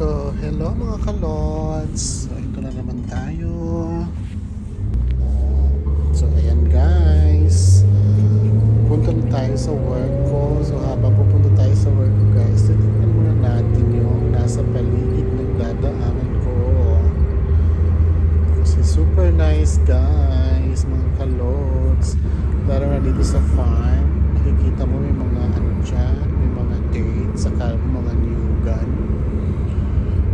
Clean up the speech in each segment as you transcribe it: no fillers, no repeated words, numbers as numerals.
So, hello mga kalods. So, ito na naman tayo. So, ayan guys. Punta na tayo sa work ko. So, habang pupunta tayo sa work ko guys, titignan muna natin yung nasa paligid ng dadaanan ko. Kasi super nice guys, mga kalods. Lalo na dito sa farm. Makikita mo may mga ano dyan, may mga dates, saka mga new gun.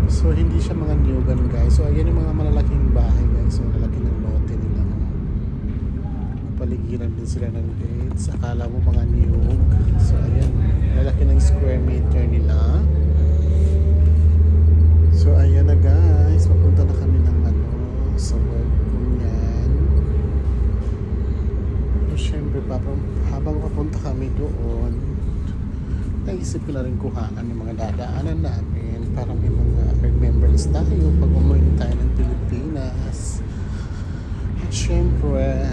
So, hindi siya mga new gun guys. So, ayan yung mga malalaking bahay guys. So, malaki ng lote nila. Paligiran din sila ng dates. Akala mo mga niyog. So, ayan. Malaki ng square meter nila. So, ayan na guys. Papunta na kami ng sa work ko yan. So, syempre, habang papunta kami doon, naisip ko na rin kuhaan yung mga dadaanan namin para may mga remembrance tayo pag umuwi tayo ng Pilipinas. At syempre,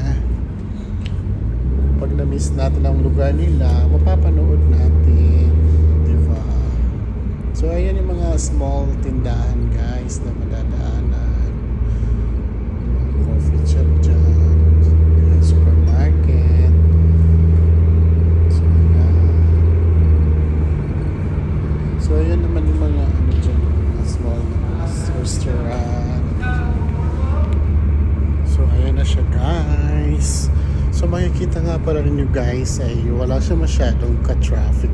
pag na-miss natin ang lugar nila, mapapanood natin, diba? So ayan yung mga small tindahan guys na madadaanan, mga coffee shop dyan, supermarket. So ayan naman yung mga ano dyan, mga small restaurant. So ayan na siya guys. So makikita nga pala rin nyo guys ay wala siya masyadong ka-traffic.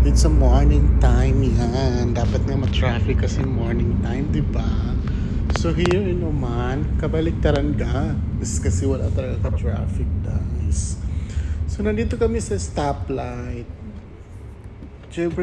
It's a morning time yan. Dapat nga ma-traffic kasi morning time, diba? So here in Oman, kabaliktaran ka. Kasi wala talaga ka-traffic guys. So nandito kami sa stoplight. Siyempre